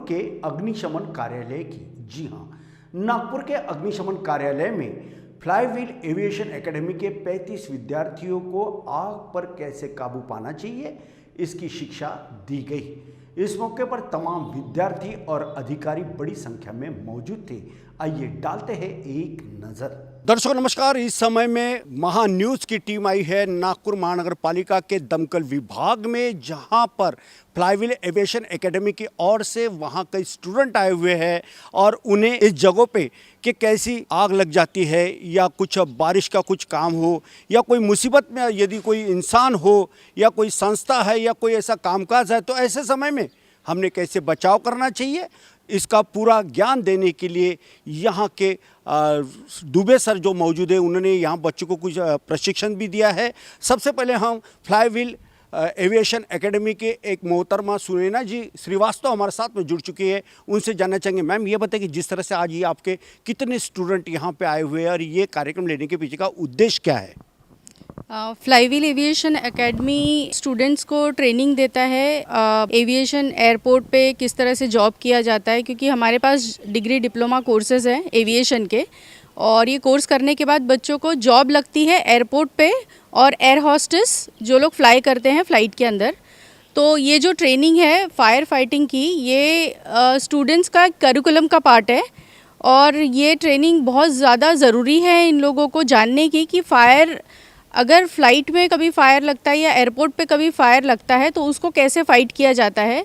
के अग्निशमन कार्यालय की। जी हाँ, नागपुर के अग्निशमन कार्यालय में फ्लाईव्हील एविएशन एकेडमी के 35 विद्यार्थियों को आग पर कैसे काबू पाना चाहिए, इसकी शिक्षा दी गई। इस मौके पर तमाम विद्यार्थी और अधिकारी बड़ी संख्या में मौजूद थे। आइए डालते हैं एक नजर। दर्शकों नमस्कार, इस समय में महा न्यूज़ की टीम आई है नागपुर महानगर पालिका के दमकल विभाग में, जहां पर फ्लाईव्हील एविएशन एकेडमी की ओर से वहां कई स्टूडेंट आए हुए हैं और उन्हें इस जगह पे कि कैसी आग लग जाती है या कुछ बारिश का कुछ काम हो या कोई मुसीबत में यदि कोई इंसान हो या कोई संस्था है या कोई ऐसा कामकाज है, तो ऐसे समय में हमने कैसे बचाव करना चाहिए, इसका पूरा ज्ञान देने के लिए यहाँ के दुबे सर जो मौजूद है, उन्होंने यहाँ बच्चों को कुछ प्रशिक्षण भी दिया है। सबसे पहले हम फ्लाईव्हील एविएशन एकेडमी के एक मोहतरमा सुनैना जी श्रीवास्तव हमारे साथ में जुड़ चुकी है, उनसे जानना चाहेंगे। मैम, ये बताइए कि जिस तरह से आज ये आपके कितने स्टूडेंट यहाँ पे आए हुए हैं और ये कार्यक्रम लेने के पीछे का उद्देश्य क्या है? फ्लाईव्हील एविएशन एकेडमी स्टूडेंट्स को ट्रेनिंग देता है एविएशन एयरपोर्ट पे किस तरह से जॉब किया जाता है, क्योंकि हमारे पास डिग्री डिप्लोमा कोर्सेज़ हैं एविएशन के, और ये कोर्स करने के बाद बच्चों को जॉब लगती है एयरपोर्ट पे और एयर होस्टेस जो लोग फ्लाई करते हैं फ़्लाइट के अंदर। तो ये जो ट्रेनिंग है फायर फाइटिंग की, ये स्टूडेंट्स का करिकुलम का पार्ट है और ये ट्रेनिंग बहुत ज़्यादा ज़रूरी है इन लोगों को जानने की कि फायर अगर फ़्लाइट में कभी फायर लगता है या एयरपोर्ट पे कभी फायर लगता है तो उसको कैसे फ़ाइट किया जाता है।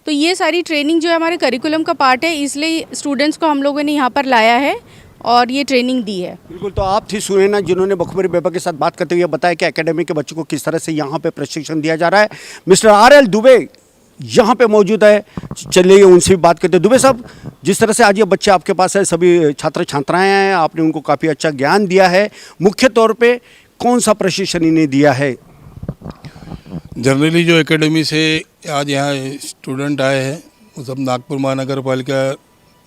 तो ये सारी ट्रेनिंग जो है हमारे करिकुलम का पार्ट है, इसलिए स्टूडेंट्स को हम लोगों ने यहाँ पर लाया है और ये ट्रेनिंग दी है। बिल्कुल, तो आप थी सुनैना जिन्होंने बखूबी बेबा के साथ बात करते हुए बताया कि एकेडमी के बच्चों को किस तरह से यहाँ पे प्रशिक्षण दिया जा रहा है। मिस्टर RL दुबे यहाँ पे मौजूद है, चलिए उनसे भी बात करते हैं। दुबे साहब, जिस तरह से आज ये बच्चे आपके पास है, सभी छात्र छात्राएँ हैं, आपने उनको काफ़ी अच्छा ज्ञान दिया है, मुख्य तौर पर कौन सा प्रशिक्षण इन्हें दिया है? जनरली जो एकेडमी से आज यहाँ स्टूडेंट आए हैं वो सब नागपुर महानगर पालिका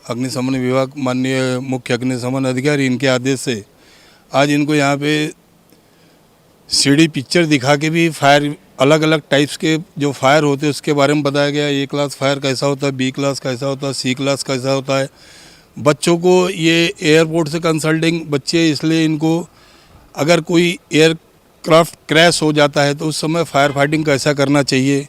अग्निशमन विभाग माननीय मुख्य अग्निशमन अधिकारी इनके आदेश से आज इनको यहाँ पे सीडी पिक्चर दिखा के भी फायर अलग अलग टाइप्स के जो फायर होते हैं उसके बारे में बताया गया। A क्लास फायर कैसा होता है, B क्लास कैसा होता है, C क्लास कैसा होता है। बच्चों को ये एयरपोर्ट से कंसल्टिंग बच्चे, इसलिए इनको अगर कोई एयरक्राफ्ट क्रैश हो जाता है तो उस समय फायर फाइटिंग कैसा करना चाहिए,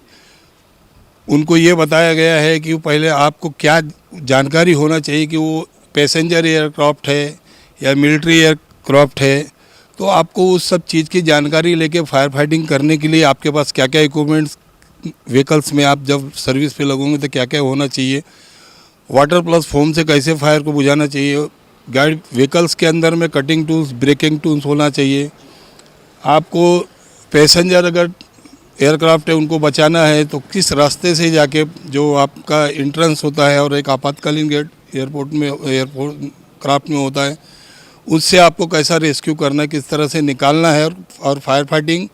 उनको ये बताया गया है कि पहले आपको क्या जानकारी होना चाहिए कि वो पैसेंजर एयरक्राफ्ट है या मिलिट्री एयरक्राफ्ट है। तो आपको उस सब चीज़ की जानकारी लेके फायर फाइटिंग करने के लिए आपके पास क्या क्या इक्विपमेंट्स, व्हीकल्स में आप जब सर्विस पे लगोगे तो क्या क्या होना चाहिए, वाटर प्लस फोम से कैसे फायर को बुझाना चाहिए, गाड़ी व्हीकल्स के अंदर में कटिंग टूल्स, ब्रेकिंग टूल्स होना चाहिए। आपको पैसेंजर अगर एयरक्राफ्ट है उनको बचाना है तो किस रास्ते से जाके जो आपका एंट्रेंस होता है और एक आपातकालीन गेट एयरपोर्ट क्राफ्ट में होता है, उससे आपको कैसा रेस्क्यू करना है, किस तरह से निकालना है और फायर फाइटिंग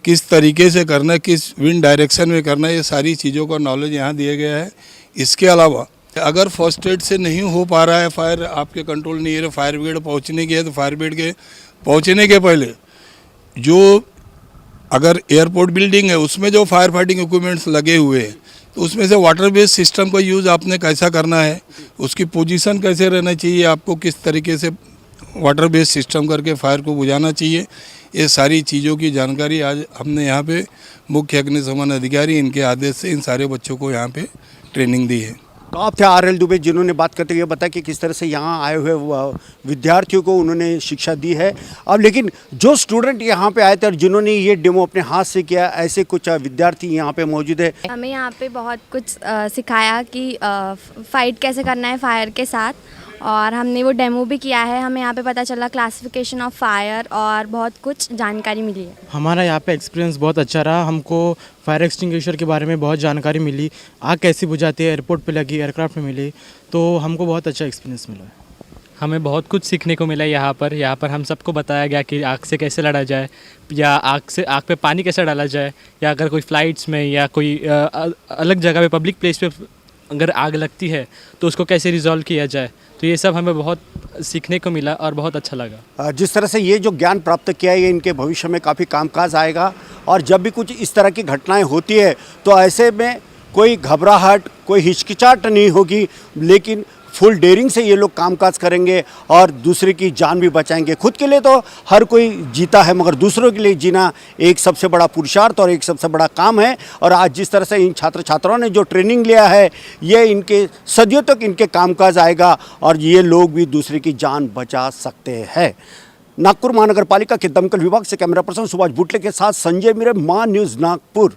किस तरीके से करना है, किस विंड डायरेक्शन में करना है, ये सारी चीज़ों का नॉलेज यहाँ दिया गया है। इसके अलावा अगर फर्स्ट एड से नहीं हो पा रहा है, फायर आपके कंट्रोल नहीं है, फायर ब्रिगेड पहुंचने की है, तो फायर ब्रिगेड के पहुंचने के पहले जो अगर एयरपोर्ट बिल्डिंग है उसमें जो फायर फाइटिंग इक्विपमेंट्स लगे हुए हैं तो उसमें से वाटर बेस्ड सिस्टम का यूज़ आपने कैसा करना है, उसकी पोजीशन कैसे रहना चाहिए, आपको किस तरीके से वाटर बेस्ड सिस्टम करके फायर को बुझाना चाहिए, ये सारी चीज़ों की जानकारी आज हमने यहाँ पे मुख्य अग्निशमन अधिकारी इनके आदेश से इन सारे बच्चों को यहाँ पे ट्रेनिंग दी है। तो आप थे RL दुबे जिन्होंने बात करते हुए बताया कि किस तरह से यहाँ आए हुए विद्यार्थियों को उन्होंने शिक्षा दी है। अब लेकिन जो स्टूडेंट यहाँ पे आए थे और जिन्होंने ये डेमो अपने हाथ से किया, ऐसे कुछ विद्यार्थी यहाँ पे मौजूद है। हमें यहाँ पे बहुत कुछ सिखाया कि फ़ाइट कैसे करना है फायर के साथ, और हमने वो डेमो भी किया है। हमें यहाँ पे पता चला क्लासिफिकेशन ऑफ फायर और बहुत कुछ जानकारी मिली है। हमारा यहाँ पे एक्सपीरियंस बहुत अच्छा रहा। हमको फायर एक्सटिंग्विशर के बारे में बहुत जानकारी मिली, आग कैसे बुझाती है, एयरपोर्ट पे लगी, एयरक्राफ्ट में मिली, तो हमको बहुत अच्छा एक्सपीरियंस मिला है। हमें बहुत कुछ सीखने को मिला यहाँ पर हम सबको बताया गया कि आग से कैसे लड़ा जाए, या आग पे पानी कैसे डाला जाए, या अगर कोई फ़्लाइट्स में या कोई अलग जगह पे पब्लिक प्लेस पे अगर आग लगती है तो उसको कैसे रिजॉल्व किया जाए। तो ये सब हमें बहुत सीखने को मिला और बहुत अच्छा लगा। जिस तरह से ये जो ज्ञान प्राप्त किया है ये इनके भविष्य में काफ़ी कामकाज आएगा, और जब भी कुछ इस तरह की घटनाएं होती है तो ऐसे में कोई घबराहट, कोई हिचकिचाहट नहीं होगी, लेकिन फुल डेयरिंग से ये लोग कामकाज करेंगे और दूसरे की जान भी बचाएंगे। खुद के लिए तो हर कोई जीता है, मगर दूसरों के लिए जीना एक सबसे बड़ा पुरुषार्थ और एक सबसे बड़ा काम है। और आज जिस तरह से इन छात्र छात्राओं ने जो ट्रेनिंग लिया है, ये इनके सदियों तक इनके कामकाज आएगा और ये लोग भी दूसरे की जान बचा सकते हैं। नागपुर महानगर पालिका के दमकल विभाग से कैमरा पर्सन सुभाष बुटले के साथ संजय मिरे, मां न्यूज़ नागपुर।